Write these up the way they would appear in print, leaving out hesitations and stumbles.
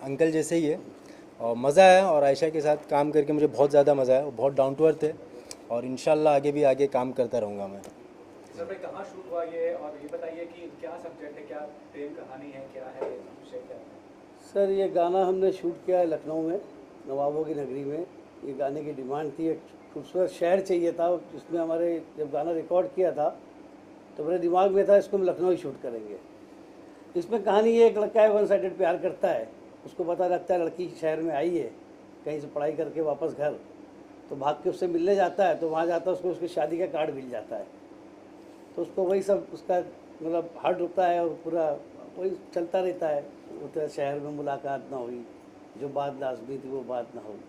Uncle जैसे ही है और मज़ा आया। और आयशा के साथ काम करके मुझे बहुत ज़्यादा मज़ा आया। वो बहुत डाउन टू अर्थ है और इंशाल्लाह आगे भी आगे काम करता रहूँगा मैं। सर भाई कहाँ शूट हुआ ये, और ये बताइए कि क्या सब्जेक्ट है, क्या प्रेम कहानी है, क्या है विषय, क्या है? सर ये गाना हमने शूट किया है लखनऊ में, नवाबों की नगरी में। ये गाने की डिमांड थी, एक खूबसूरत शहर चाहिए था जिसमें हमारे जब गाना रिकॉर्ड किया था तो मेरे दिमाग में था इसको हम लखनऊ ही शूट करेंगे। इसमें कहानी ये, एक लड़का है वन साइडेड प्यार करता है, उसको पता लगता है लड़की शहर में आई है कहीं से पढ़ाई करके वापस घर, तो भाग के उससे मिलने जाता है, तो वहाँ जाता है उसको उसकी शादी का कार्ड मिल जाता है। तो उसको वही सब उसका मतलब हार्ट रुकता है और पूरा वही चलता रहता है। वो शहर में मुलाकात ना हुई, जो बात लाजमी थी वो बात ना हुई।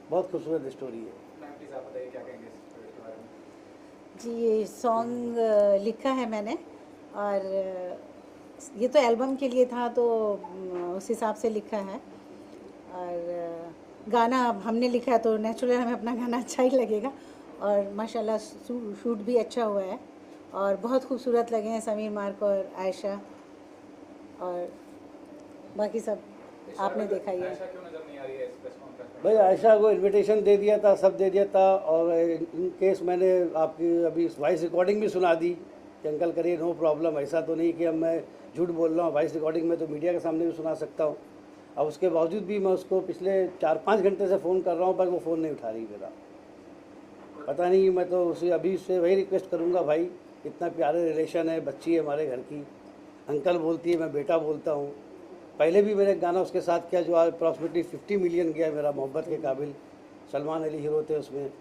बहुत खूबसूरत स्टोरी है। मैम प्लीज़ आप बताइए क्या कहेंगे इस प्रोजेक्ट के बारे में? जी ये सॉन्ग लिखा है मैंने, और ये तो एल्बम के लिए था तो उस हिसाब से लिखा है। और गाना हमने लिखा है तो नेचुरल हमें अपना गाना अच्छा ही लगेगा। और माशाल्लाह शूट भी अच्छा हुआ है और बहुत खूबसूरत लगे हैं समीर मार्क और आयशा, और बाकी सब आपने देखा ही है। आयशा क्यों नजर नहीं आ रही है इस प्रेस कॉन्फ्रेंस में? भाई आयशा को इनविटेशन दे दिया था, सब दे दिया था, और इन केस मैंने आपकी अभी वॉइस रिकॉर्डिंग भी सुना दी कि अंकल करिए नो प्रॉब्लम। ऐसा तो नहीं कि अब मैं झूठ बोल रहा हूँ, वॉइस रिकॉर्डिंग में तो मीडिया के सामने भी सुना सकता हूँ। अब उसके बावजूद भी मैं उसको पिछले 4-5 घंटे से फ़ोन कर रहा हूँ पर वो फ़ोन नहीं उठा रही मेरा। पता नहीं, मैं तो उसे अभी से वही रिक्वेस्ट करूँगा, भाई इतना प्यारे रिलेशन है, बच्ची है हमारे घर की, अंकल बोलती है मैं बेटा बोलता हूँ। पहले भी मैंने गाना उसके साथ किया जो अप्रॉक्सीमेटली 50 मिलियन गया मेरा, मोहब्बत के काबिल, सलमान अली हीरो थे उसमें,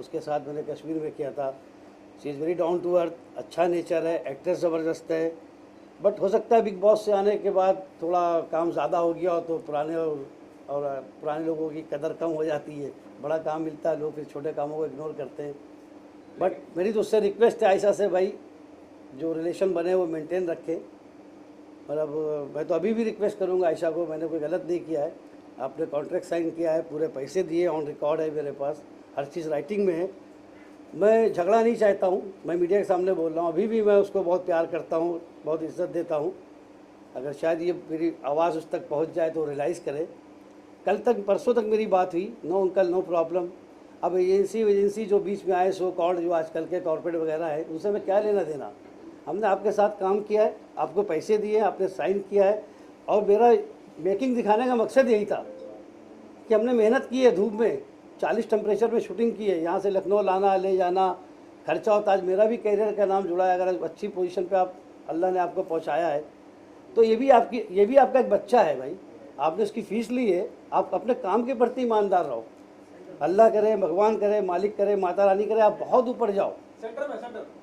उसके साथ मैंने कश्मीर में किया था। She is very down to earth, अच्छा नेचर है, एक्ट्रेस ज़बरदस्त है। बट हो सकता है बिग बॉस से आने के बाद थोड़ा काम ज़्यादा हो गया हो तो पुराने लोगों की कदर कम हो जाती है। बड़ा काम मिलता है, लोग फिर छोटे कामों को इग्नोर करते हैं। बट मेरी तो उससे रिक्वेस्ट है आयशा से, भाई जो रिलेशन बने वो मेंटेन रखें। और अब मैं तो अभी भी रिक्वेस्ट करूंगा आयशा को, मैंने कोई गलत नहीं किया है, आपने कॉन्ट्रैक्ट साइन किया है, पूरे पैसे दिए, ऑन रिकॉर्ड है मेरे पास, हर चीज़ राइटिंग में है। मैं झगड़ा नहीं चाहता हूँ, मैं मीडिया के सामने बोल रहा हूँ, अभी भी मैं उसको बहुत प्यार करता हूँ, बहुत इज्जत देता हूँ। अगर शायद ये मेरी आवाज़ उस तक पहुँच जाए तो रियलाइज़ करे। कल तक परसों तक मेरी बात हुई, नो अंकल नो प्रॉब्लम। अब एजेंसी जो बीच में आए, सो कॉल्ड जो आजकल के कॉर्पोरेट वगैरह है, उनसे मैं क्या लेना देना। हमने आपके साथ काम किया है, आपको पैसे दिए, आपने साइन किया है, और मेरा मेकिंग दिखाने का मकसद यही था कि हमने मेहनत की है, धूप में 40 टेम्परेचर में शूटिंग की है, यहाँ से लखनऊ लाना ले जाना, खर्चा होता। आज मेरा भी कैरियर का नाम जुड़ा है। अगर अच्छी पोजीशन पे आप अल्लाह ने आपको पहुँचाया है तो ये भी आपका एक बच्चा है भाई, आपने उसकी फ़ीस ली है, आप अपने काम के प्रति ईमानदार रहो। अल्लाह करे, भगवान करे, मालिक करे, माता रानी करे, आप बहुत ऊपर जाओ,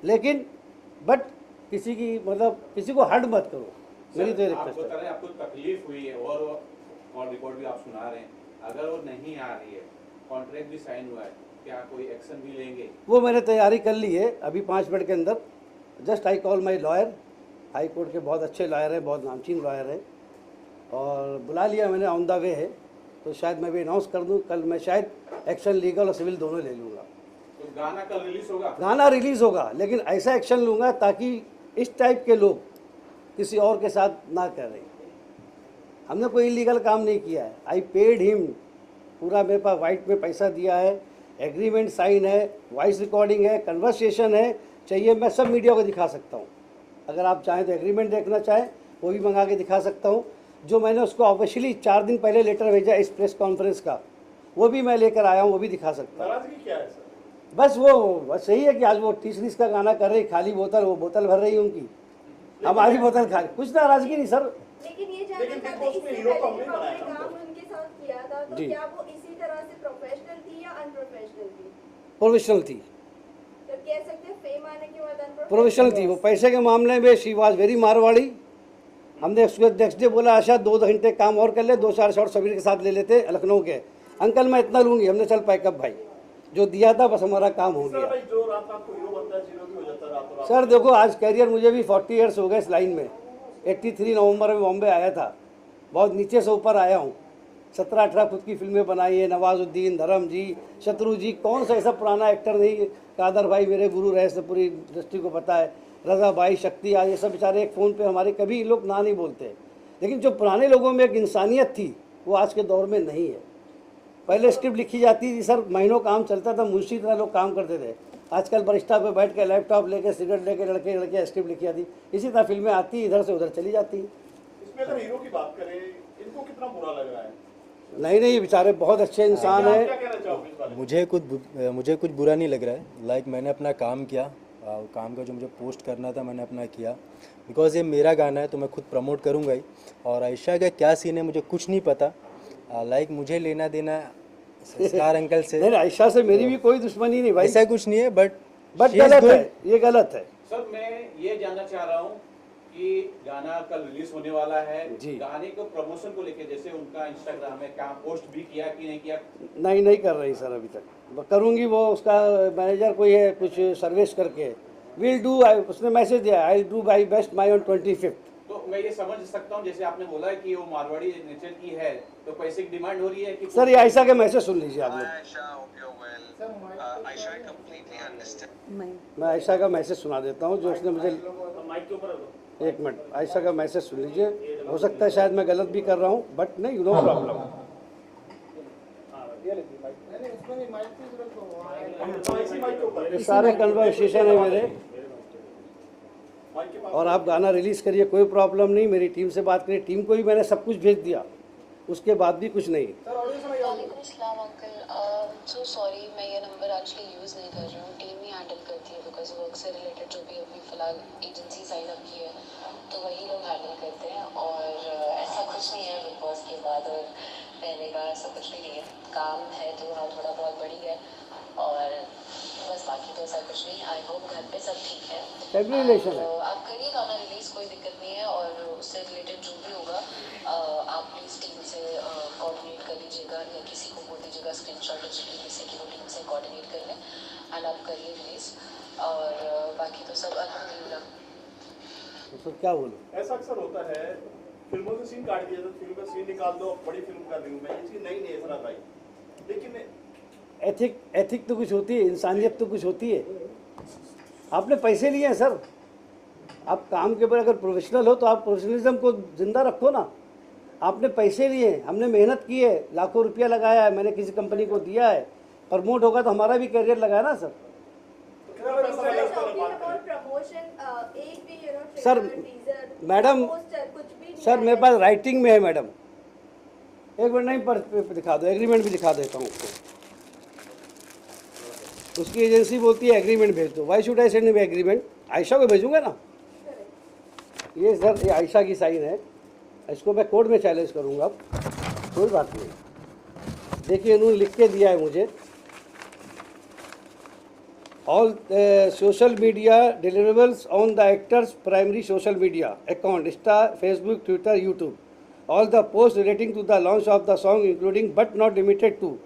लेकिन बट किसी की मतलब किसी को हर्ट मत करो, मेरी तो रिक्वेस्ट है। आपको तकलीफ हुई है और कॉल रिकॉर्ड भी आप सुना रहे हैं, अगर वो नहीं आ रही है, कॉन्ट्रैक्ट भी साइन हुआ है, क्या कोई एक्शन भी लेंगे? वो मैंने तैयारी कर ली है अभी 5 मिनट के अंदर। Just I call my lawyer, high court के बहुत अच्छे लॉयर हैं, बहुत नामचीन लॉयर हैं, और बुला लिया मैंने, ऑन द वे है। तो शायद मैं भी अनाउंस कर दूं, कल मैं शायद एक्शन लीगल और सिविल दोनों ले लूँगा। तो गाना कल रिलीज होगा? गाना रिलीज़ होगा, लेकिन ऐसा एक्शन लूँगा ताकि इस टाइप के लोग किसी और के साथ ना करें। हमने कोई इलीगल काम नहीं किया है, आई पेड हिम, पूरा मेरे पास वाइट में पैसा दिया है, एग्रीमेंट साइन है, वॉइस रिकॉर्डिंग है, कन्वर्सेशन है, चाहिए मैं सब मीडिया को दिखा सकता हूँ। अगर आप चाहें तो एग्रीमेंट देखना चाहें वो भी मंगा के दिखा सकता हूँ। जो मैंने उसको ऑफिशियली 4 दिन पहले लेटर भेजा इस प्रेस कॉन्फ्रेंस का, वो भी मैं लेकर आया हूँ, वो भी दिखा सकता हूँ। नाराजगी क्या है सर? बस यही है कि आज वो 30 का गाना कर रही, खाली बोतल, वो बोतल भर रही है उनकी, हमारी बोतल खाली, कुछ नाराजगी नहीं सर। लेकिन ये जानना चाहते हैं, इससे पहले जब आपने काम उनके साथ किया था तो क्या वो इसी तरह से प्रोफेशनल थी या अनप्रोफेशनल थी? प्रोफेशनल थी। तो कह सकते हैं फेम आने के बाद अनप्रोफेशनल प्रोफेशनल थी वो। पैसे के मामले में शी वॉज वेरी मारवाड़ी। हमने उसको नेक्स्ट डे बोला आशा 2 घंटे काम और कर ले, 2-4 शॉट समीर के साथ ले लेते लखनऊ के। अंकल मैं इतना लूँगी, हमने चल पैकअप भाई, जो दिया था बस हमारा काम हो गया। सर देखो आज कैरियर मुझे भी 40 ईयर्स हो गए इस लाइन में। 83 नवंबर में बॉम्बे आया था, बहुत नीचे से ऊपर आया हूँ। 17-18 खुद की फिल्में बनाई है, नवाजुद्दीन, धर्म जी, शत्रु जी, कौन सा ऐसा पुराना एक्टर नहीं। कादर भाई मेरे गुरु रहे से पूरी इंडस्ट्री को पता है, रजा भाई, शक्ति, आज ये सब बेचारे एक फ़ोन पे हमारे, कभी लोग ना नहीं बोलते। लेकिन जो पुराने लोगों में एक इंसानियत थी वो आज के दौर में नहीं है। पहले स्क्रिप्ट लिखी जाती थी सर, महीनों काम चलता था, मुंशी तरह लोग काम करते थे। आजकल बरिस्टा पे बैठ के लैपटॉप लेके सिगरेट लेके लड़के लड़के स्क्रिप्ट लिखी जाती, इसी तरह फिल्में आती इधर से उधर चली जाती। इसमें अगर हीरो की बात करें, इनको कितना बुरा लग रहा है? नहीं बेचारे बहुत अच्छे इंसान क्या हैं। कहना चाहोगे इस बारे में? मुझे कुछ बुरा नहीं लग रहा है। लाइक मैंने अपना काम किया, काम का जो मुझे पोस्ट करना था मैंने अपना किया। बिकॉज़ ये मेरा गाना है तो मैं खुद प्रमोट करूँगा ही। और आयशा का क्या सीन है मुझे कुछ नहीं पता। लाइक मुझे लेना देना संस्कार अंकल से। नहीं, आयशा से मेरी भी कोई दुश्मनी नहीं भाई, ऐसा कुछ नहीं है, बट गलत है, ये गलत है। सर मैं ये जानना चाह रहा हूँ कि गाना कल रिलीज होने वाला है जी। गाने को प्रमोशन को लेके जैसे उनका इंस्टाग्राम में काम पोस्ट भी किया कि नहीं किया? नहीं कर रही सर अभी तक। करूँगी, वो उसका मैनेजर कोई है कुछ सर्विस करके विल डू। उसने मैसेज दिया I do my best my on 25th। तो मैं ये समझ सकता हूँ जैसे आपने बोला कि वो मारवाड़ी नेचर की है तो पैसे की डिमांड हो रही है कि सर ये आयशा के मैसेज सुन लीजिए आप लोग। मैं आयशा का मैसेज सुना देता हूँ जो उसने मुझे। एक मिनट, आयशा का मैसेज सुन लीजिए। हो सकता है शायद मैं गलत भी कर रहा हूँ, बट नहीं, नो प्रॉब्लम। ये सारे कन्वर्सेशन है मेरे। और आप गाना रिलीज़ करिए, कोई प्रॉब्लम नहीं। मेरी टीम से बात करिए, टीम को भी मैंने सब कुछ भेज दिया, उसके बाद भी कुछ नहीं। वालेकुम अस्सलाम अंकल, सो सॉरी मैं ये नंबर एक्चुअली यूज़ नहीं कर रही हूँ, टीम ही हैंडल करती है बिकॉज वर्क से रिलेटेड जो भी अभी फ़िलहाल एजेंसी साइन अप की है तो वही लोग हैंडल करते हैं। और ऐसा कुछ नहीं है बिग बॉस के बाद और पहले का ऐसा कुछ भी नहीं है। काम है तो हाँ थोड़ा बहुत बढ़ गया और बस, बाकी तो ऐसा कुछ नहीं। आई होप घर पे सब ठीक है। रिलेशन है। आप करिए गाना रिलीज़, कोई दिक्कत नहीं है। और उससे रिलेटेड जो भी होगा आप प्लीज़ टीम से कोऑर्डिनेट कर लीजिएगा या किसी को बोल दीजिएगा स्क्रीनशॉट जिससे कि वो टीम से कोऑर्डिनेट कर लें एंड आप करिए रिलीज़। और बाकी तो सब अल्हम्दुलिल्लाह। तो क्या बोलूं? ऐसा अक्सर होता है, फिल्मों से सीन काट दिया तो फिल्म का सीन निकाल दो, बड़ी फिल्म कर रही हूँ मैं, ये चीज़ नहीं है भाई। लेकिन एथिक तो कुछ होती है, इंसानियत तो कुछ होती है। आपने पैसे लिए हैं सर, आप काम के ऊपर अगर प्रोफेशनल हो तो आप प्रोफेशनलिज्म को जिंदा रखो ना। आपने पैसे लिए, हमने मेहनत की है, लाखों रुपया लगाया है, मैंने किसी कंपनी को दिया है, प्रमोट होगा तो हमारा भी करियर लगाया ना सर। सर मैडम, सर मेरे पास राइटिंग में है मैडम। एक मिनट, नहीं पर दिखा दो, एग्रीमेंट भी दिखा देता हूँ उसको। उसकी एजेंसी बोलती है एग्रीमेंट भेज दो। Why should I send me agreement? Ayesha को भेजूंगा ना। ये सर ये आयशा की साइन है, इसको मैं कोर्ट में चैलेंज करूंगा। अब कोई बात नहीं, देखिए इन्होंने लिख के दिया है मुझे। All social media deliverables on the actor's primary social media account Insta, Facebook, Twitter, YouTube. All the post relating to the launch of the song including but not limited to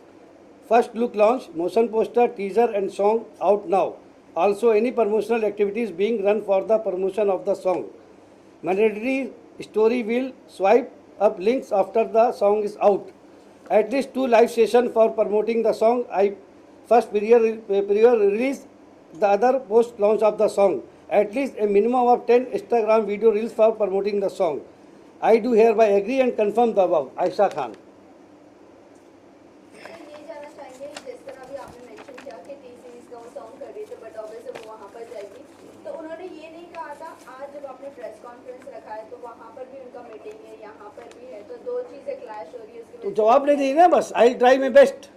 first look launch, motion poster, teaser and song out now. Also any promotional activities being run for the promotion of the song. Mandatory story will swipe up links after the song is out. At least 2 live sessions for promoting the song. I first prior release, the other post launch of the song. At least a minimum of 10 Instagram video reels for promoting the song. I do hereby agree and confirm the above. Aisha Khan. तो जवाब नहीं दी ना, बस I try my best.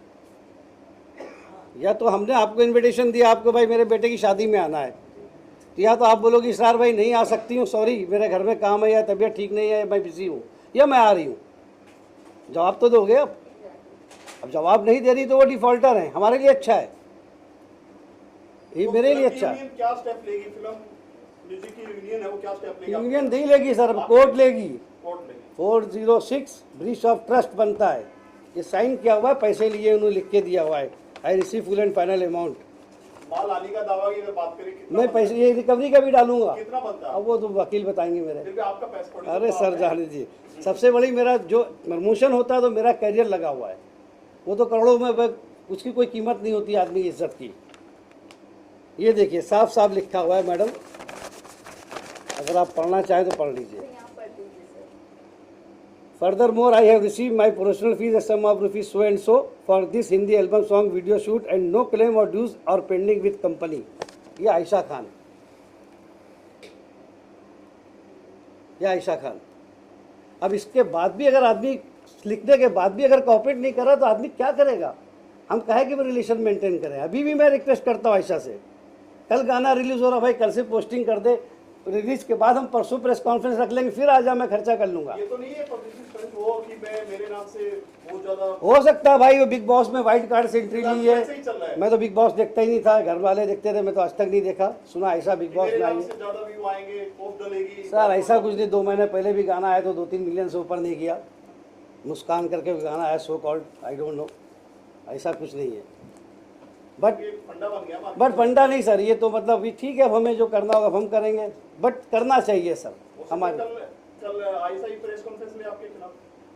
या तो हमने आपको invitation दिया, आपको भाई मेरे बेटे की शादी में आना है, तो या तो आप बोलोगे इसरार भाई नहीं आ सकती हूँ, सॉरी मेरे घर में काम है या तबीयत ठीक नहीं है, मैं बिजी हूँ, या मैं आ रही हूँ। जवाब तो दोगे अब जवाब नहीं दे रही तो वो डिफॉल्टर है, हमारे लिए अच्छा है, ये मेरे लिए अच्छा है। क्या स्टेप लेगी फिल्म? म्यूजिक की यूनियन है वो क्या स्टेप लेगी? यूनियन नहीं लेगी सर, कोर्ट लेगी। कोर्ट लेगी। 406 ब्रीच ऑफ ट्रस्ट बनता है, ये साइन किया हुआ है, पैसे लिए उन्होंने लिख के दिया हुआ है। I receive full and final amount. माल आने का दावा की अगर बात करें कितना मैं पैसे ये रिकवरी का भी डालूंगा, कितना बनता है? अब वो तो वकील बताएंगे मेरे। फिर भी आपका पैसा अरे सर जाने दीजिए, सबसे बड़ी मेरा जो प्रमोशन होता है तो मेरा करियर लगा हुआ है, वो तो करोड़ों में, उसकी कोई कीमत नहीं होती आदमी की इज्जत की। ये देखिए साफ साफ लिखा हुआ है मैडम, अगर आप पढ़ना चाहें तो पढ़ लीजिए। Furthermore, I have received my professional fees a sum of rupees so and so for this Hindi album song video shoot and no claim or dues are pending with company. ये आयशा खान, ये आयशा खान। अब इसके बाद भी अगर आदमी लिखने के बाद भी अगर कॉपरेट नहीं कर रहा तो आदमी क्या करेगा? हम कहे कि वो रिलेशन मेंटेन करें। अभी भी मैं रिक्वेस्ट करता हूँ आयशा से, कल गाना रिलीज हो रहा भाई, कल से पोस्टिंग कर दे, रिलीज के बाद हम परसों प्रेस कॉन्फ्रेंस रख लेंगे, फिर आ जा, मैं खर्चा कर लूंगा। ये तो नहीं है पब्लिसिटी स्टंट वो कि मैं मेरे नाम से बहुत ज्यादा हो सकता है भाई, वो बिग बॉस में व्हाइट कार्ड से एंट्री ली ऐसे ही चल रहा है। है। मैं तो बिग बॉस देखता ही नहीं था, घर वाले देखते थे, मैं तो आज तक नहीं देखा। सुना ऐसा बिग बॉस मेरे में आई नाम है से ज्यादा व्यू आएंगे, पोस्ट डलेगी। सर, ऐसा कुछ नहीं। 2 महीने पहले भी गाना आया तो 2-3 मिलियन से ऊपर नहीं गया। मुस्कान करके भी गाना आया, so called, I don't know, ऐसा कुछ नहीं है। बट ये फंडा बन गया बट फंडा नहीं सर, ये तो मतलब भी ठीक है, हमें जो करना होगा हम करेंगे, बट करना चाहिए सर हमारे। कल आईएसआई प्रेस कॉन्फ्रेंस में आपके खिलाफ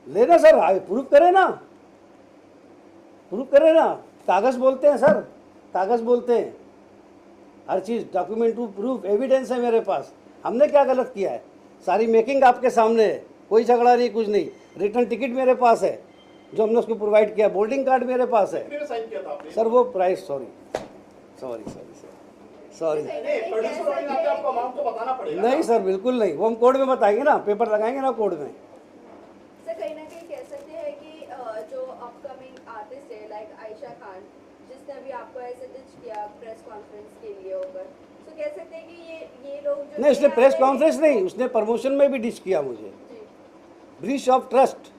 लेना सर, प्रूफ करें ना, प्रूफ करें ना। कागज बोलते हैं सर, कागज बोलते हैं, हर चीज़ डॉक्यूमेंट टू प्रूफ एविडेंस है मेरे पास। हमने क्या गलत किया है? सारी मेकिंग आपके सामने है, कोई झगड़ा नहीं, कुछ नहीं। रिटर्न टिकट मेरे पास है जो हमने उसको प्रोवाइड किया, बोर्डिंग कार्ड मेरे पास है। कितने साइन किया था आपने? सर वो प्राइस, सॉरी नहीं, प्रोड्यूसर वाले नाते आपको अमाउंट तो बताना पड़ेगा। नहीं सर, बिल्कुल नहीं, वो हम कोर्ट में बताएंगे ना, पेपर लगाएंगे ना कोर्ट में। सर कहीं ना कहीं कह सकते हैं कि जो अपकमिंग आर्टिस्ट है लाइक आयशा खान, जिसने अभी आपको ऐसे डिच किया प्रेस कॉन्फ्रेंस के लिए होकर, तो कह सकते हैं कि ये लोग जो नहीं, उसने नए प्रेस आते हैं- कॉन्फ्रेंस नहीं, उसने प्रमोशन में भी डिच किया मुझे। जी। ब्रीच ऑफ ट्रस्ट,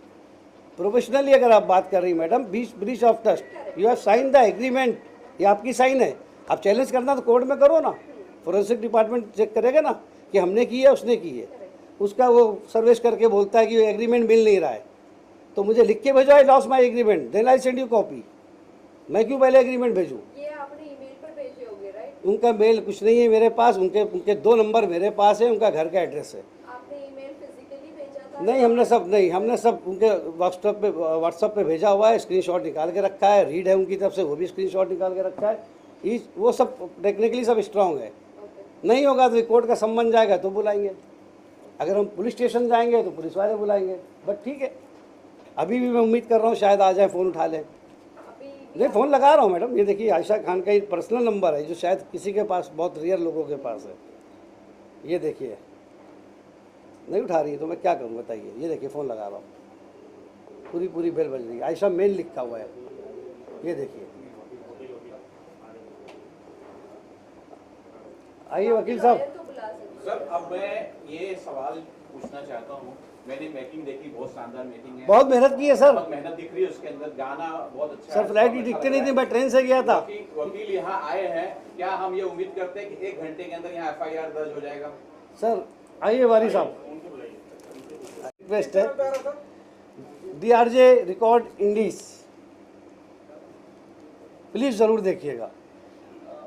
प्रोफेशनली अगर आप बात कर रही madam, breach of trust, you have sign the agreement, ये आपकी साइन है। आप चैलेंज करना तो कोर्ट में करो ना, फोरेंसिक डिपार्टमेंट चेक करेगा ना कि हमने की है उसने की है। उसका वो सर्विस करके बोलता है कि वो एग्रीमेंट मिल नहीं रहा है, तो मुझे लिख के भेजो, I lost my agreement, then I send you copy. मैं क्यों पहले एग्रीमेंट भेजूँ? ये आपने ईमेल पर भेजे होंगे राइट? उनका मेल कुछ नहीं है मेरे पास, उनके 2 नंबर मेरे पास है, उनका घर का एड्रेस है। आपने ईमेल फिजिकली भेजा था? नहीं, हमने सब उनके व्हाट्सएप पे भेजा हुआ है, स्क्रीनशॉट निकाल के रखा है, रीड है उनकी तरफ से, वो भी स्क्रीनशॉट निकाल के रखा है। वो सब टेक्निकली सब स्ट्रांग है। नहीं होगा तो कोर्ट का सम्मन जाएगा तो बुलाएंगे, अगर हम पुलिस स्टेशन जाएंगे तो पुलिस वाले बुलाएंगे। बट ठीक है, अभी भी मैं उम्मीद कर रहा हूँ शायद आ जाए, फ़ोन उठा लें। नहीं, फ़ोन लगा रहा हूँ मैडम, ये देखिए आयशा खान का एक पर्सनल नंबर है जो शायद किसी के पास, बहुत रेयर लोगों के पास है। ये देखिए, नहीं उठा रही है तो मैं क्या करूँ बताइए। ये देखिए फ़ोन लगा रहा हूँ, पूरी बेल बज रही है, आयशा मेल लिखा हुआ है, ये देखिए। आइए वकील साहब। तो बुला सकते सर अब मैं ये सवाल पूछना चाहता हूँ, मैंने मेकिंग देखी, बहुत शानदार मेकिंग है, बहुत मेहनत की है सर। बहुत मेहनत दिख रही है उसके अंदर, गाना बहुत अच्छा सर है, फ्लाइट बहुत भी अच्छा दिखते लग नहीं रहा थी, है। मैं ट्रेन से गया था। वकील यहाँ आए हैं, क्या हम ये उम्मीद करते हैं कि 1 घंटे के अंदर यहाँ FIR दर्ज हो जाएगा? सर आइए वारी साहब, रिक्वेस्ट है, DRJ रिकॉर्ड इंडीज प्लीज जरूर देखिएगा।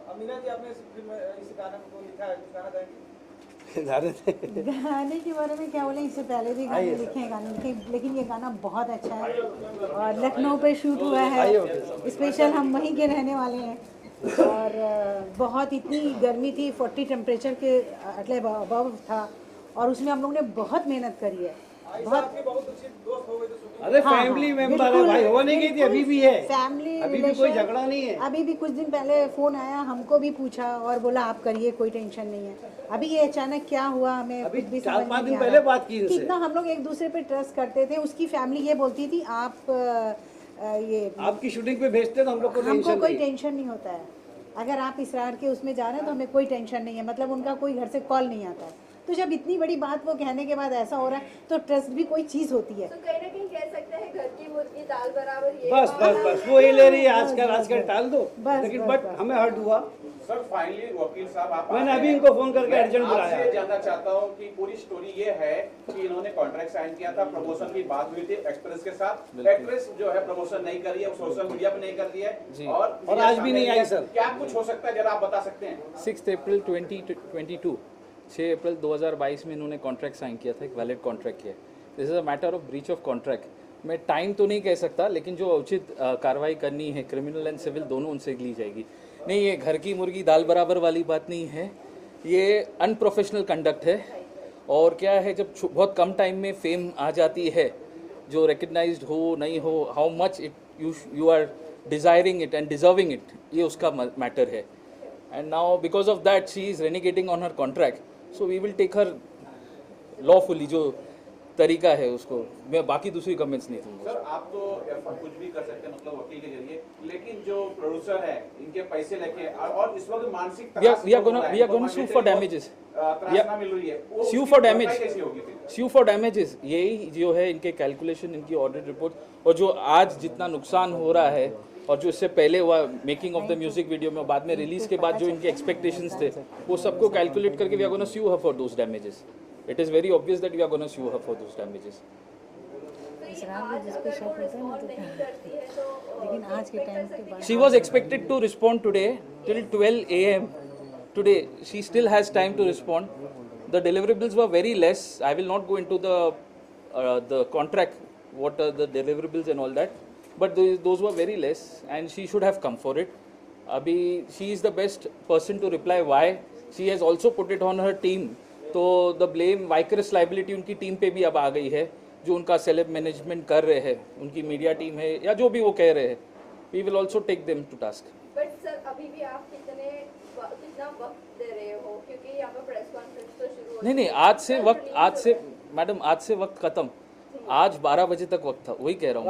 अमीना जी, आपने इस गाने को लिखा है, गाना गाएंगे? गाने के बारे में क्या बोले, इससे पहले भी गाने आइए लिखे हैं, गाने लिखे, लेकिन ये गाना बहुत अच्छा है और लखनऊ पे शूट हुआ है, स्पेशल हम वहीं के रहने वाले हैं। और बहुत इतनी गर्मी थी, 40 टेम्परेचर के अबव था, और उसमें हम लोग ने बहुत मेहनत करी है। बहुत अच्छी दोस्त हो गई तो शूटिंग अरे हाँ, फैमिली हाँ, मेंबर है बिल्कुल, भाई, हो नहीं गई थी, अभी भी है, फैमिली अभी भी कोई झगड़ा नहीं है। अभी भी कुछ दिन पहले फ़ोन आया, हमको भी पूछा और बोला आप करिए, कोई टेंशन नहीं है। अभी ये अचानक क्या हुआ हमें अभी खुद भी 4-5 समझ नहीं दिन आ पहले रहा। बात की इनसे। कितना हम लोग एक दूसरे पे ट्रस्ट करते थे। उसकी फैमिली ये बोलती थी आप ये आपकी शूटिंग पे भेजते तो हम लोग को हमको टेंशन कोई नहीं। टेंशन नहीं होता है, अगर आप इसरार के उसमें जा रहे हैं तो हमें कोई टेंशन नहीं है, मतलब उनका कोई घर से कॉल नहीं आता है। तो जब इतनी बड़ी बात वो कहने के बाद ऐसा हो रहा है तो ट्रस्ट भी कोई चीज़ होती है। तो कहीं ना कहीं कह सकते हैं घर की मुर्गी दाल बराबर, ये बस बस बस वो ही ले रही है आजकल टाल दो, बस, लेकिन बस, बट बस। हमें हर्ट हुआ। सर फाइनली वकील साहब आप मैंने आ अभी गए। इनको फोन करके मैं अर्जेंट बुलाया। आपसे जानना चाहता हूँ कि पूरी स्टोरी ये है कि इन्होंने कॉन्ट्रैक्ट साइन किया था, प्रमोशन की बात हुई थी एक्सप्रेस के साथ, एक्ट्रेस जो है प्रमोशन नहीं कर रही है, वो सोशल मीडिया पे नहीं कर रही है, और आज भी नहीं आई सर। क्या कुछ हो सकता है जरा आप बता सकते हैं? 6 अप्रैल 2022 6 अप्रैल 2022 में इन्होंने कॉन्ट्रैक्ट साइन किया था, एक वैलिड कॉन्ट्रैक्ट किया। This is a matter of breach of contract. मैं टाइम तो नहीं कह सकता, लेकिन जो उचित कार्रवाई करनी है, क्रिमिनल एंड सिविल दोनों, उनसे ली जाएगी। नहीं, ये घर की मुर्गी दाल बराबर वाली बात नहीं है, ये अनप्रोफेशनल कंडक्ट है। और क्या है, जब बहुत कम टाइम में फेम आ जाती है जो रिकग्नाइज्ड हो नहीं हो, how much it you are desiring it and deserving it, ये उसका मैटर है. And now because of that she is reneging on her contract, so we will take her lawfully, जो तरीका है उसको. मैं बाकी दूसरी कमेंट्स नहीं दूंगा. सर आप तो कुछ भी कर सकते हैं मतलब वकील के जरिए, लेकिन जो प्रोड्यूसर है इनके पैसे लेके और इस वक्त मानसिक we are going to sue for damages. त्रासना मिल रही है, वो Sue उसकी for भरपाई damage. कैसी होगी फिर? Sue for damages, यही जो है इनके कैलकुलेशन, इनकी ऑडिट रिपोर्ट, और जो आज जितना नुकसान हो रहा है और जो इससे पहले हुआ making of the music video में, बाद में रिलीज के बाद जो इनके एक्सपेक्टेशंस थे, वो सबको कैलकुलेट करके we are gonna sue her for those damages. It is very obvious that we are going to sue her for those damages. लेकिन आज के टाइम के बाद She was expected to respond today till 12 a.m. Today she still has time to respond. The deliverables were very less. I will not go into the contract, what are the deliverables and all that, but those were very less, and she should have come for it. Abhi she is the best person to reply why. She has also put it on her team. तो the blame वाइकरस liability उनकी team पे भी अब आ गई है, जो उनका celeb management कर रहे हैं, उनकी मीडिया टीम है या जो भी वो कह रहे हैं. We will also take them to task. But sir अभी भी आप कितना वक्त दे रहे हो, क्योंकि यहाँ पे प्रेस कॉन्फ्रेंस तो शुरू हो नहीं, आज से मैडम, आज से वक्त खत्म. आज 12 बजे तक वक्त था, वही कह रहा हूँ.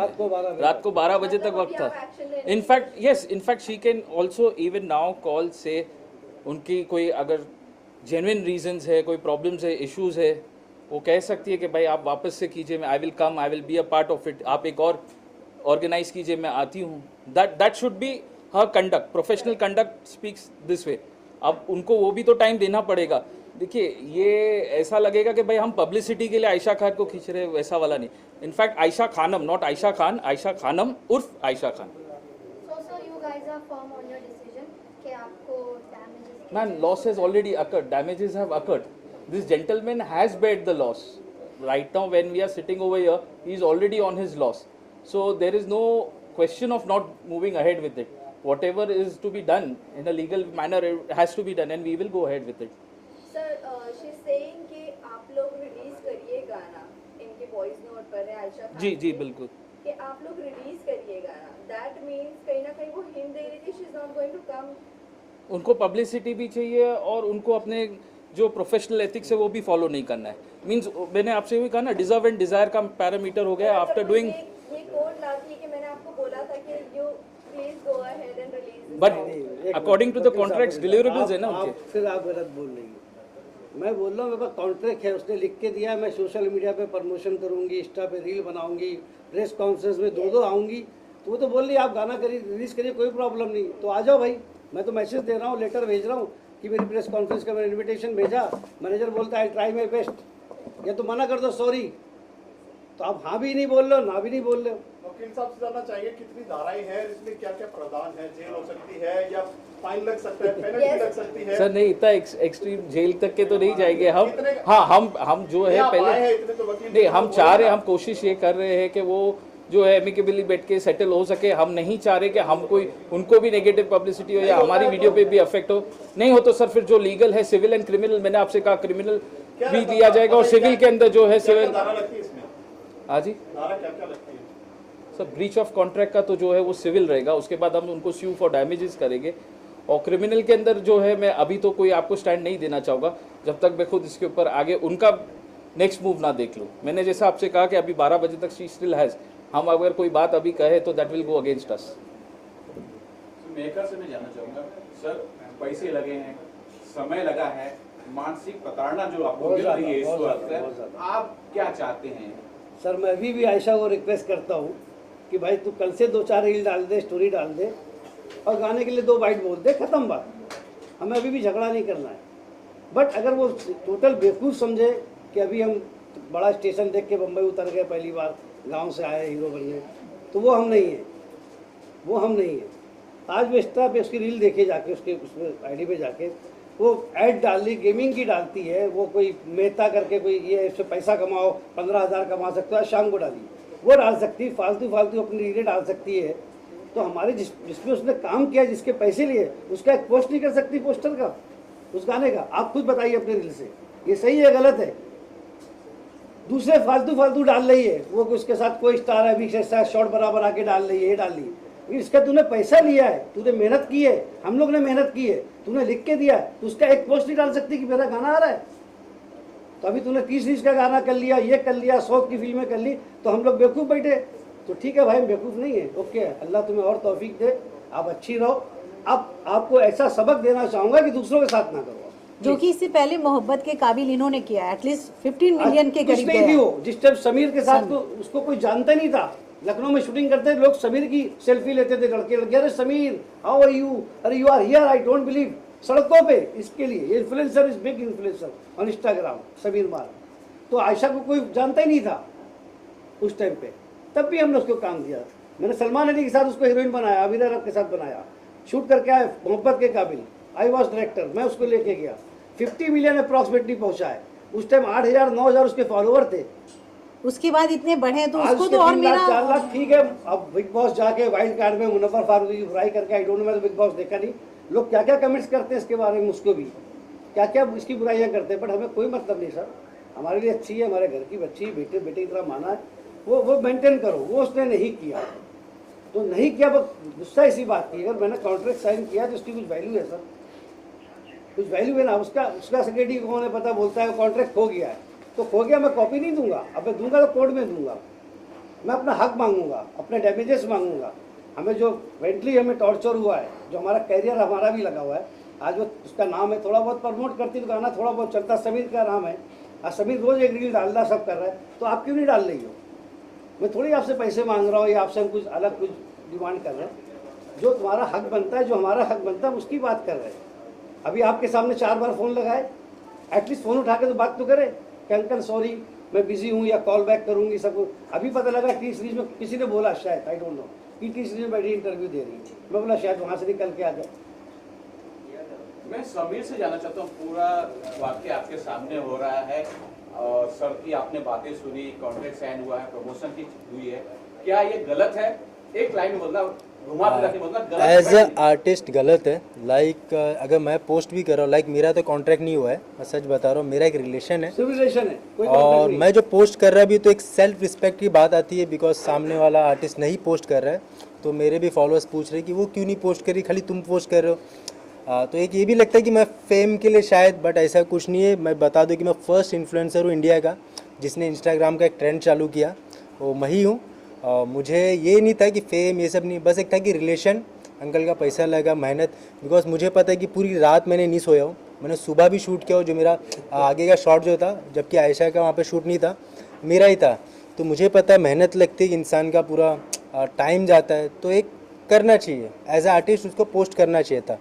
रात को 12 बजे तक वक्त था. In fact she can also even now call से, उनकी कोई अगर जेन्युइन रीजंस है, कोई प्रॉब्लम्स है, इश्यूज है, वो कह सकती है कि भाई आप वापस से कीजिए, मैं I will come, I will be a part of it, आप एक और ऑर्गेनाइज कीजिए, मैं आती हूँ. That should be her conduct. Professional conduct speaks this way. अब उनको वो भी तो टाइम देना पड़ेगा. देखिए, ये ऐसा लगेगा कि भाई हम पब्लिसिटी के लिए आयशा खान को खींच रहे हैं, वैसा वाला नहीं. इनफैक्ट आयशा खानम, नॉट आयशा खान, आयशा खानम उर्फ Ayesha Khan. Man, loss has already occurred. Damages have occurred. This gentleman has bared the loss. Right now, when we are sitting over here, he is already on his loss. So there is no question of not moving ahead with it. Whatever is to be done in a legal manner, it has to be done, and we will go ahead with it. Sir, she's saying कि आप लोग release करिए गाना, इनके voice note पर है आयशा खान. जी बिल्कुल. कि आप लोग रिलीज करिए गाना. That means कहीं ना कहीं वो हिंट दे रही थी, she is not going to come. उनको पब्लिसिटी भी चाहिए और उनको अपने जो प्रोफेशनल एथिक्स है वो भी फॉलो नहीं करना है. मींस मैंने आपसे भी कहा ना, डिजर्व एंड डिजायर का पैरामीटर हो गया आफ्टर डूइंग. ये कोड लाती है कि मैंने आपको बोला था कि you please go ahead and release. But according to the contracts deliverables है ना उनके. फिर आप गलत बोल रही हो. मैं बोल रहा हूँ, मेरे पास कॉन्ट्रैक्ट है, उसने लिख के दिया, मैं सोशल मीडिया पे प्रमोशन करूँगी, इंस्टा पे रील बनाऊँगी, प्रेस कॉन्फ्रेंस में दो आऊँगी. तो वो तो बोल रही है आप गाना करिए, रिलीज करिए, कोई प्रॉब्लम नहीं, तो आ जाओ भाई. मैं तो मैसेज दे रहा हूँ, लेटर भेज रहा हूँ कि मेरी प्रेस कॉन्फ्रेंस का मैंने इन्विटेशन भेजा, मैनेजर बोलता है ट्राई माई बेस्ट, या तो मना कर दो सॉरी. तो आप हाँ भी नहीं बोल रहे हो, ना भी नहीं बोल रहे हो. वकील साहब से जानना चाहिए कितनी धाराएं हैं, इसमें क्या क्या प्रावधान है, जेल हो सकती है या फाइन लग सकता है, पेनल्टी लग सकती है? सर नहीं, इतना एक्सट्रीम जेल तक के तो नहीं जाएंगे हम. हाँ, हम जो है पहले नहीं, हम चाह रहे, हम कोशिश ये कर रहे हैं कि वो जो है एमिकेबली बैठ के सेटल हो सके. हम नहीं चाह रहे कि हम कोई उनको भी नेगेटिव पब्लिसिटी हो या हमारी वीडियो पे भी अफेक्ट हो. नहीं हो तो सर फिर जो लीगल है, सिविल एंड क्रिमिनल, मैंने आपसे कहा क्रिमिनल भी दिया जाएगा, और सिविल के अंदर जो है सिविल. हाँ जी सर, ब्रीच ऑफ कॉन्ट्रैक्ट का तो जो है वो सिविल रहेगा, उसके बाद हम उनको स्यू फॉर डैमेजेस करेंगे. और क्रिमिनल के अंदर जो है मैं अभी तो कोई आपको स्टैंड नहीं देना चाहूँगा जब तक मैं खुद इसके ऊपर आगे उनका नेक्स्ट मूव ना देख लूँ. मैंने जैसा आपसे कहा कि अभी 12 बजे तक शी स्टिल हैज़. हम अगर कोई बात अभी कहे तो that will go against us. Maker से मैं जानना चाहूँगा सर, पैसे लगे हैं, समय लगा है, मानसिक प्रताड़ना जो आपको मिल रही है इस वक्त, आप क्या चाहते हैं? सर मैं अभी भी आयशा को रिक्वेस्ट करता हूँ कि भाई तू कल से 2-4 रील डाल दे, स्टोरी डाल दे, और गाने के लिए 2 बाइट बोल दे, खत्म बात. हमें अभी भी झगड़ा नहीं करना है. बट अगर वो टोटल बेवकूफ़ समझे कि अभी हम बड़ा स्टेशन देख के बम्बई उतर गए, पहली बार गांव से आए हीरो बनने, तो वो हम नहीं है, वो हम नहीं है. आज वो इंस्टा पे उसकी रील देखे जाके, उसके उसमें आईडी पे जाके वो ऐड डाल दी, गेमिंग की डालती है, वो कोई मेहता करके कोई ये इससे पैसा कमाओ, 15,000 कमा सकते हो, आज शाम को डाली, वो डाल सकती है. फालतू अपनी रीलें डाल सकती है. तो हमारे जिसमें उसने काम किया, जिसके पैसे लिए, उसका एक पोस्ट नहीं कर सकती पोस्टर का, उस गाने का. आप खुद बताइए अपने रील से, ये सही है गलत है? दूसरे फालतू डाल रही है, वो उसके साथ कोई स्टार है, अभी के साथ शॉर्ट बराबर आके डाल रही है, ये डाल रही है। लेकिन इसका तूने पैसा लिया है, तूने मेहनत की है, हम लोग ने मेहनत की है, तूने लिख के दिया है, तो उसका एक पोस्ट नहीं डाल सकती कि मेरा गाना आ रहा है। तो अभी तूने 30 का गाना कर लिया, ये कर लिया, 100 की फिल्में कर ली, तो हम लोग बेवकूफ़ बैठे। तो ठीक है भाई, हम बेवकूफ़ नहीं है, ओके, अल्लाह तुम्हें और तौफीक दे, आप अच्छी रहो। अब आपको ऐसा सबक देना चाहूँगा कि दूसरों के साथ ना करो, जो कि इससे पहले मोहब्बत के काबिल इन्होंने किया, एटलीस्ट 15 मिलियन के कुछ करीब नहीं थी गया। वो। जिस टाइम समीर के साथ तो उसको कोई जानता नहीं था। लखनऊ में शूटिंग करते लोग समीर की सेल्फी लेते थे, लड़के लड़के, अरे समीर हाउ आर यू, अरे you are here, I don't believe. सड़कों पे इसके लिए influencer is big influencer on Instagram, Sameer मार। तो आयशा को कोई जानता ही नहीं था उस टाइम पे, तब भी हमने उसको काम दिया। मैंने सलमान अली के साथ उसको हीरोइन बनाया, अभिनय रफ के साथ बनाया, शूट करके आए मोहब्बत के काबिल, आई वॉज डायरेक्टर, मैं उसको लेके गया, 50 मिलियन अप्रॉक्सीमेटली पहुंचा है। उस टाइम 8,000 9,000 उसके फॉलोअर थे। उसके बाद इतने बढ़े तो आज उसको उसके तो और 3 लाख मेरा 4 लाख, ठीक है। अब बिग बॉस जाके वाइल्ड कार्ड में मुनव्वर फारूकी की बुराई करके, आई डोंट नो, मैं तो बिग बॉस देखा नहीं, लोग क्या क्या कमेंट्स करते हैं इसके बारे में, उसको भी क्या क्या इसकी बुराइयां करते हैं, बट हमें कोई मतलब नहीं सर, हमारे लिए अच्छी है, हमारे घर की बच्ची, बेटे बेटे की तरह माना है, वो मेंटेन करो। वो उसने नहीं किया, तो नहीं किया, बस गुस्सा इसी बात की, अगर मैंने कॉन्ट्रैक्ट साइन किया तो उसकी कुछ वैल्यू है सर, कुछ वैल्यू है ना। उसका सिक्योरिटी कौन है पता, बोलता है कॉन्ट्रैक्ट खो गया है, तो खो गया, मैं कॉपी नहीं दूंगा, अब मैं दूंगा तो कोर्ट में दूंगा, मैं अपना हक मांगूंगा, अपने डैमेजेस मांगूंगा। हमें जो मेंटली हमें टॉर्चर हुआ है, जो हमारा कैरियर हमारा भी लगा हुआ है, आज वो उसका नाम है, थोड़ा बहुत प्रमोट करती तो गाना थोड़ा बहुत चलता, समीर का नाम है, आज समीर रोज एक रील डाल रहा, सब कर रहा है, तो आप क्यों नहीं डाल रही हो? मैं थोड़ी आपसे पैसे मांग रहा हूँ या आपसे हम कुछ अलग कुछ डिमांड कर रहे हैं। जो तुम्हारा हक बनता है, जो हमारा हक बनता है, उसकी बात कर रहे हैं। अभी आपके सामने 4 बार फ़ोन लगाए, एटलीस्ट फ़ोन उठा के तो बात तो करे कि अंकल सॉरी मैं बिजी हूँ या कॉल बैक करूँगी सब। अभी पता लगा टी सीरीज में किसी ने बोला, शायद आई डोंट नो, कि टी सीरीज में बैठी इंटरव्यू दे रही है, मैं बोला शायद वहाँ से निकल के आ जाए। मैं समीर से जानना चाहता हूँ, पूरा वाक्य आपके सामने हो रहा है और सर की आपने बातें सुनी, कॉन्ट्रैक्ट साइन हुआ है, प्रमोशन की हुई है, क्या ये गलत है? एक लाइन में बोलना, घुमा फिरा के बोलना, गलत एज है? अ आर्टिस्ट गलत है। लाइक अगर मैं पोस्ट भी कर रहा हूँ, लाइक मेरा तो कॉन्ट्रैक्ट नहीं हुआ है, मैं सच बता रहा हूँ, मेरा एक रिलेशन है, सिविल रिलेशन है, कोई और contract नहीं। मैं जो पोस्ट कर रहा भी तो एक सेल्फ रिस्पेक्ट की बात आती है, बिकॉज सामने वाला आर्टिस्ट नहीं पोस्ट कर रहा है, तो मेरे भी फॉलोअर्स पूछ रहे हैं कि वो क्यों नहीं पोस्ट करी, खाली तुम पोस्ट कर रहे हो। तो एक ये भी लगता है कि मैं फेम के लिए शायद, बट ऐसा कुछ नहीं है। मैं बता दूं कि मैं फर्स्ट इन्फ्लुएंसर हूँ इंडिया का जिसने इंस्टाग्राम का एक ट्रेंड चालू किया, वो मैं ही हूँ। मुझे ये नहीं था कि फेम ये सब नहीं, बस एक था कि रिलेशन, अंकल का पैसा लगा, मेहनत, बिकॉज मुझे पता है कि पूरी रात मैंने नहीं सोया हूँ, मैंने सुबह भी शूट किया हो, जो मेरा आगे का शॉट जो था, जबकि आयशा का वहाँ पे शूट नहीं था, मेरा ही था। तो मुझे पता है मेहनत लगती है, इंसान का पूरा टाइम जाता है, तो एक करना चाहिए एज ए आर्टिस्ट, उसको पोस्ट करना चाहिए था।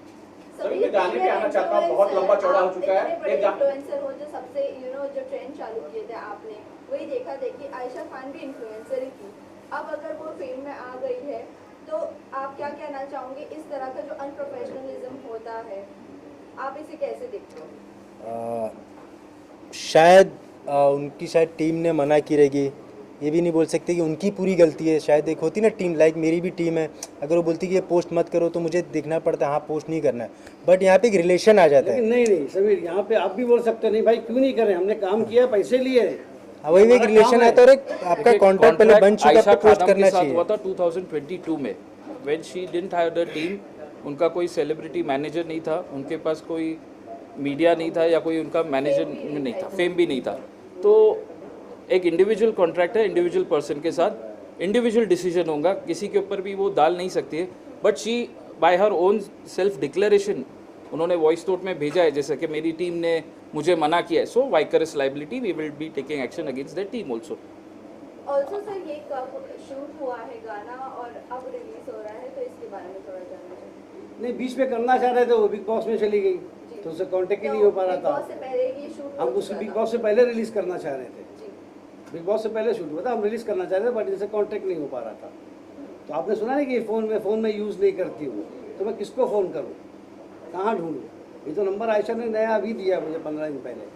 सभी मैं गाने पे आना चाहता हूँ, बहुत लंबा चौड़ा हो चुका है। एक इन्फ्लुएंसर हो जो सबसे जो ट्रेंड चालू किए थे आपने, वही देखा देखी आयशा खान भी इन्फ्लुएंसर ही थी। अब अगर वो फेम में आ गई है तो आप क्या कहना चाहोगे, इस तरह का जो अनप्रोफेशनलिज्म होता है, आप इसे कैसे देखते हो? शायद उनकी शायद टीम ने मना की रहेगी, ये भी नहीं बोल सकते कि उनकी पूरी गलती है। शायद एक होती ना टीम, लाइक मेरी भी टीम है, अगर वो बोलती कि ये पोस्ट मत करो तो मुझे देखना पड़ता है हाँ पोस्ट नहीं करना है, बट यहाँ पे एक रिलेशन आ जाता है। लेकिन नहीं समीर, यहाँ पे आप भी बोल सकते हो नहीं भाई क्यों नहीं करें, हमने काम किया, पैसे लिए, वही एक रिलेशन आता है और एक आपका कॉन्ट्रैक्ट पहले बन चुका है, आयशा आपको पोस्ट खानम करना के साथ चाहिए। हुआ था 2022 में, when she didn't have the team, उनका कोई सेलिब्रिटी मैनेजर नहीं था, उनके पास कोई मीडिया नहीं था या कोई उनका मैनेजर नहीं था, फेम भी नहीं था। तो एक इंडिविजुअल कॉन्ट्रैक्ट है, इंडिविजुअल पर्सन के साथ इंडिविजुअल डिसीजन होगा, किसी के ऊपर भी वो डाल नहीं सकती है। But she bye her own self declaration उन्होंने वॉइस नोट में भेजा है, जैसे कि मेरी टीम ने मुझे मना किया है, so vicarious liability, we will be taking action against that team also. Also sir, ये कब शूट हुआ है गाना और अब रिलीज हो रहा है, तो इसके बारे में थोड़ा जानना चाहिए। नहीं बीच में करना चाह रहे थे, वो बिग बॉस में चली गई तो उससे कांटेक्ट ही नहीं हो पा रहा बिग बॉस था। से पहले ये शूट हम उस बिग बॉस से पहले रिलीज करना चाह रहे थे, जी। बिग बॉस से पहले शूट हुआ था, हम रिलीज करना चाह रहे थे, बट इनसे कांटेक्ट नहीं हो पा रहा था। तो आपने सुना नहीं कि फ़ोन में यूज़ नहीं करती हूँ, तो मैं किसको फ़ोन करूँ, कहाँ ढूंढूँ? ये तो नंबर आयशा ने नया अभी दिया मुझे 15 दिन पहले।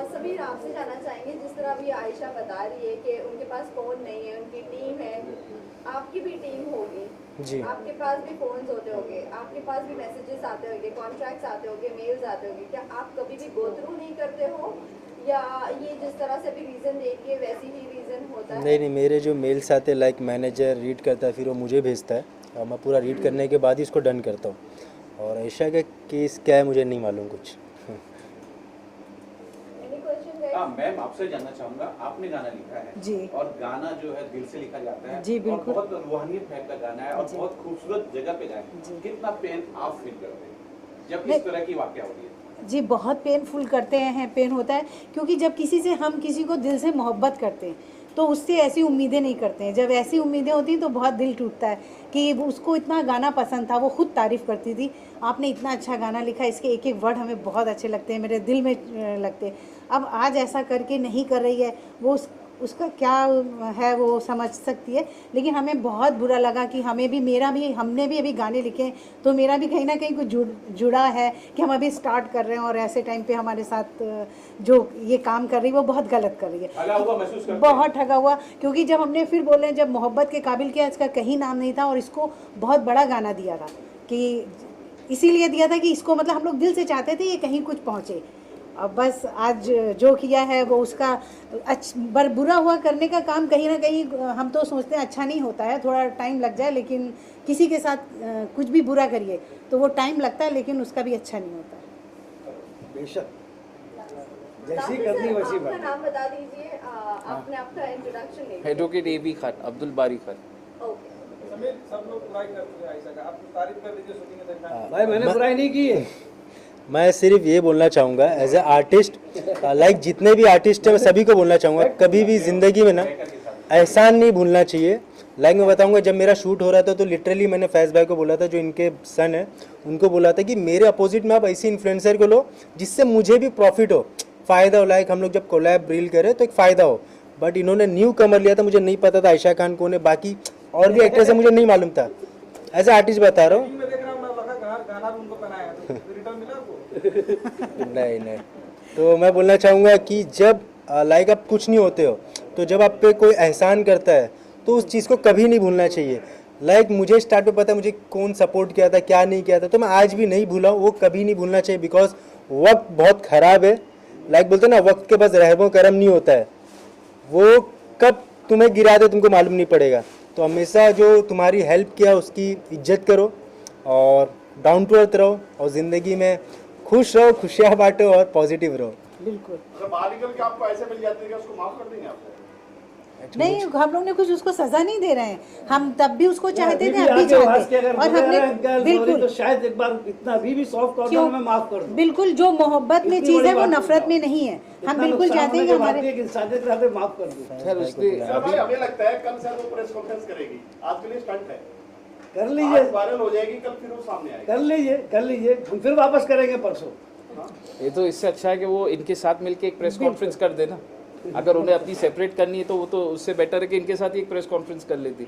समीर, आपसे जानना चाहेंगे, जिस तरह अभी आयशा बता रही है कि उनके पास फ़ोन नहीं है, उनकी टीम है, आपकी भी टीम होगी जी। आपके पास भी फोन्स होते होंगे, आपके पास भी मैसेजेस आते होंगे, कॉन्ट्रैक्ट्स आते होंगे, मेल्स आते होंगे, क्या आप कभी भी गो थ्रू नहीं करते हो या ये जिस तरह से भी रीजन देखिए वैसी ही रीजन होता है? नहीं, मेरे जो मेल्स आते हैं लाइक मैनेजर रीड करता है, फिर वो मुझे भेजता है और मैं पूरा रीड करने के बाद ही इसको डन करता हूँ। और आयशा का केस क्या है मुझे नहीं मालूम कुछ। Any question, guys? हाँ मैम, आपसे जानना चाहूंगा, आपने गाना लिखा है जी। और गाना जो है दिल से लिखा जाता है जी, बिल्कुल। और बहुत रूहानियत टाइप का गाना है और जी। बहुत खूबसूरत जगह पे गाया है। जी। कितना पेन आप फील करते हैं जब नहीं। इस तरह की वाकया होती है? जी बहुत पेनफुल करते हैं, पेन होता है क्योंकि जब किसी से हम किसी को दिल से मोहब्बत करते हैं तो उससे ऐसी उम्मीदें नहीं करते हैं। जब ऐसी उम्मीदें होती हैं तो बहुत दिल टूटता है कि उसको इतना गाना पसंद था, वो खुद तारीफ़ करती थी, आपने इतना अच्छा गाना लिखा, इसके एक एक वर्ड हमें बहुत अच्छे लगते हैं, मेरे दिल में लगते हैं। अब आज ऐसा करके नहीं कर रही है, वो उसका क्या है वो समझ सकती है, लेकिन हमें बहुत बुरा लगा कि हमने भी अभी गाने लिखे हैं तो मेरा भी कहीं ना कहीं कुछ जुड़ा है कि हम अभी स्टार्ट कर रहे हैं और ऐसे टाइम पे हमारे साथ जो ये काम कर रही है वो बहुत गलत कर रही है। ठगा हुआ महसूस करते हैं? बहुत ठगा हुआ, क्योंकि जब हमने फिर बोले जब मोहब्बत के काबिल किया, इसका कहीं नाम नहीं था और इसको बहुत बड़ा गाना दिया था कि इसीलिए दिया था कि इसको मतलब हम लोग दिल से चाहते थे ये कहीं कुछ पहुँचे। अब बस आज जो किया है वो उसका बुरा हुआ करने का काम कहीं ना कहीं हम तो सोचते हैं अच्छा नहीं होता है, थोड़ा टाइम लग जाए, लेकिन किसी के साथ कुछ भी बुरा करिए तो वो टाइम लगता है लेकिन उसका भी अच्छा नहीं होता है। बेशक जैसी राफी करनी सर, वैसी आपका बात। नाम बता दीजिए, आपने आपका इंट्रोडक्शन नहीं एडवोकेट AB खान, अब्दुल बारी खान। ओके। समीर, सब लोग बुराई करते हैं आयशा का, आप तारीफ कर दीजिए शूटिंग के दरमियान। भाई मैंने बुराई नहीं की है। मैं सिर्फ ये बोलना चाहूँगा एज ए आर्टिस्ट, लाइक जितने भी आर्टिस्ट हैं मैं सभी को बोलना चाहूँगा कभी भी ज़िंदगी में ना एहसान नहीं भूलना चाहिए। लाइक मैं बताऊँगा, जब मेरा शूट हो रहा था तो लिटरली मैंने फैज़ भाई को बोला था, जो इनके सन है, उनको बोला था कि मेरे अपोजिट में आप ऐसे इन्फ्लुएंसर को लो जिससे मुझे भी प्रॉफिट हो, फ़ायदा हो। लाइक हम लोग जब कोलैब रील करें तो एक फ़ायदा हो। बट इन्होंने न्यू कमर लिया था, मुझे नहीं पता था आयशा खान कौन है, बाकी और भी एक्ट्रेस है मुझे नहीं मालूम था। एज ए आर्टिस्ट बता रहा हूँ। मैं देख रहा हूँ, मैं लगा गाना भी उनको पहनाया तो रिटर्न मिला आपको? नहीं, तो मैं बोलना चाहूँगा कि जब लाइक आप कुछ नहीं होते हो तो जब आप पे कोई एहसान करता है तो उस चीज़ को कभी नहीं भूलना चाहिए। लाइक मुझे स्टार्ट पे पता है मुझे कौन सपोर्ट किया था, क्या नहीं किया था, तो मैं आज भी नहीं भूला हूँ, वो कभी नहीं भूलना चाहिए। बिकॉज वक्त बहुत ख़राब है। लाइक बोलते ना, वक्त के पास रहमो करम नहीं होता है, वो कब तुम्हें गिरा दे तुमको मालूम नहीं पड़ेगा। तो हमेशा जो तुम्हारी हेल्प किया उसकी इज्जत करो और डाउन टू अर्थ रहो और ज़िंदगी में खुश रहो, खुशियाँ बांटो और पॉजिटिव रहो। बिल्कुल अगर बाहर निकल के आपको ऐसे मिल जाते हैं, उसको माफ कर देंगे आप? नहीं, हम लोग ने कुछ उसको सजा नहीं दे रहे हैं, हम तब भी उसको चाहते थे, अभी अब भी आगे आवाज के चाहते अगर और बोले हमने ना, "अंकल, बिल्कुल सॉरी", तो शायद एक बार इतना अभी भी सॉफ्ट कॉर्नर क्यों में माफ कर दूं। बिल्कुल जो मोहब्बत में इतनी चीज़ बड़ी है वो बात नफरत बताओ। में नहीं है। हम इतना बिल्कुल नुकसान चाहते हैं होने कि के बाद हमारे भी एक इंसानियत के नाते माफ कर दूं। सर उसने भाई हमें लगता है कल सर वो प्रेस कॉन्फ्रेंस करेगी, आज के लिए स्टंट है, कर लीजिए, आज वायरल हो जाएगी, कल फिर वो सामने आएगी। कर लीजिए, हम फिर वापस करेंगे परसों। ये तो इससे अच्छा है कि वो इनके साथ मिलके एक प्रेस कॉन्फ्रेंस कर देना। अगर उन्हें अपनी सेपरेट करनी है तो वो तो उससे बेटर है कि इनके साथ ही एक प्रेस कॉन्फ्रेंस कर लेती।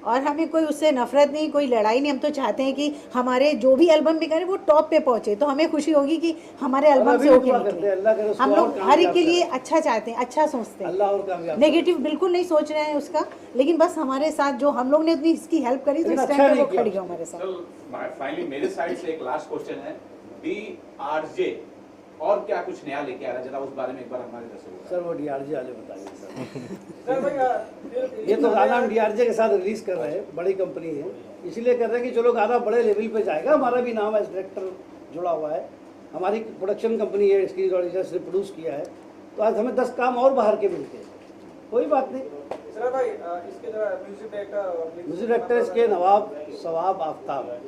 और हमें कोई उससे नफरत नहीं, कोई लड़ाई नहीं। हम तो चाहते हैं कि हमारे जो भी एल्बम भी करें वो टॉप पे पहुंचे, तो हमें खुशी होगी कि हमारे एल्बम अभी से भी होके दुआ करते हैं, अल्लाह करे निकले। उसको हम और लोग हर एक कामयाब के लिए करे। अच्छा चाहते हैं, अच्छा सोचते हैं, अल्लाह और कामयाब नेगेटिव बिल्कुल नहीं सोच रहे हैं उसका, लेकिन बस हमारे साथ जो हम लोग ने इतनी इसकी हेल्प करी तो लेकिन इस अच्छा टाइम पे नहीं वो किया। खड़ी हो हमारे साथ। चल फाइनली मेरे साइड से एक लास्ट क्वेश्चन है, DRJ और क्या कुछ नया लेके आ रहा है, जरा उस बारे में एक बार हमारे दर्शकों को सर वो DRJ वाले बताइए सर। सर भाई, ये तो गाना हम DRJ के साथ रिलीज कर रहे हैं, बड़ी कंपनी है, इसलिए कर रहे हैं कि चलो गाना बड़े लेवल पे जाएगा, हमारा भी नाम है, डायरेक्टर जुड़ा हुआ है, हमारी प्रोडक्शन कंपनी है, इसकी ऑडियंस ने प्रोड्यूस किया है, तो आज हमें 10 काम और बाहर के मिलते हैं, कोई बात नहीं। सर भाई, इसके जरा म्यूजिक डायरेक्टर म्यूजिक डायरेक्टर इसके नवाब सवाब आफ्ताब है।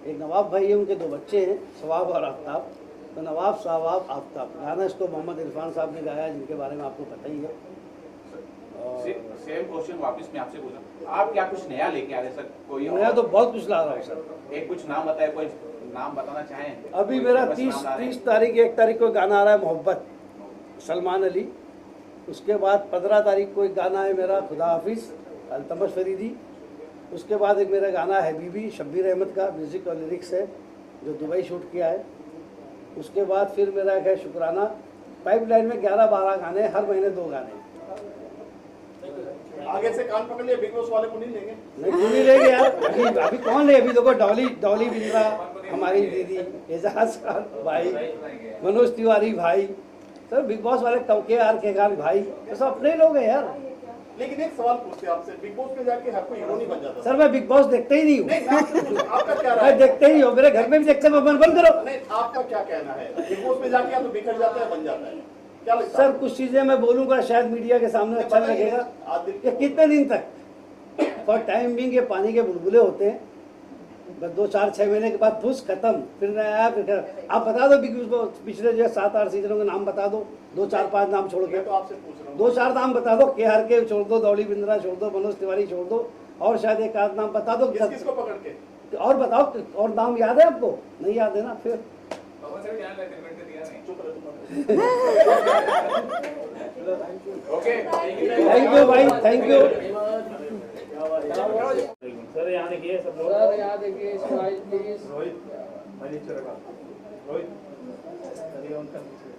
एक नवाब भाई है, उनके 2 बच्चे हैं, सवाब और आफ्ताब। तो नवाब सवाब आफ्ताब गाना इसको मोहम्मद इरफान साहब ने गाया, जिनके बारे में आपको पता ही है। सेम क्वेश्चन वापस मैं आपसे पूछा, आप क्या कुछ नया लेके आ रहे हैं सर? कोई मैं तो बहुत कुछ ला रहा हूँ सर। एक कुछ नाम बताए, कोई नाम बताना चाहें? अभी कोई मेरा फेमस 30 नाम ला रहे हैं? 30 तारीख 1 तारीख को गाना आ रहा है मोहब्बत, सलमान अली। उसके बाद 15 तारीख को एक गाना है मेरा खुदा हाफिज, अल्तमश फरीदी। उसके बाद एक मेरा गाना है बीबी, शब्बीर अहमद का म्यूज़िक और लिरिक्स है, जो दुबई शूट किया है। उसके बाद फिर मेरा एक है शुक्राना। पाइपलाइन में 11-12 गाने, हर महीने 2 गाने। आगे से कान पकड़ लिया, बिग बॉस वाले को नहीं लेंगे? नहीं क्यों नहीं लेंगे यार, अभी कौन ले? अभी देखो डॉली बिंद्रा हमारी दीदी, एजाज खान भाई, मनोज तिवारी भाई, सर बिग बॉस वाले के आर के खान भाई ये सब अपने ही लोग हैं यार। लेकिन एक सवाल पूछते हैं आपसे, बिग बॉस में जाके हर कोई हीरो नहीं बन जाता। सर मैं बिग बॉस देखते ही नहीं हूँ। आपका क्या राय मैं है? देखते ही हूँ, मेरे घर में भी देखते हैं, बंद करो। नहीं, आपका क्या कहना है? बिग बॉस में जाके या तो बिखर जाता है, बन जाता है, क्या लगता सर है? कुछ चीजें मैं बोलूंगा शायद मीडिया के सामने अच्छा नहीं लगेगा। ये कितने दिन तक फॉर टाइम बिंग ये पानी के बुलबुले होते हैं, बस 2-4-6 महीने के बाद फुस खत्म, फिर नया फिर आप बता दो बिग बॉस पिछले जो 7-8 सीजनों के नाम बता दो, 2-4-5 नाम छोड़ के, मैं तो आपसे पूछ रहा हूँ। 2-4 नाम बता दो, के आर के छोड़ दो, दौड़ी बिंद्रा छोड़ दो, मनोज तिवारी छोड़ दो, और शायद एक आध नाम बता दो। किस किसको पकड़ के? और बताओ, और नाम याद है आपको? नहीं याद है ना, फिर बाबा से भी ध्यान रखते हैं, दिया नहीं। चुप रहे, ओके थैंक यू भाई, थैंक यू। सर यहाँ देखिए सब लोग। सर यहाँ देखिए स्माइल प्लीज। रोहित, मैं नीचे रखा। रोहित, चलिए उनका नीचे।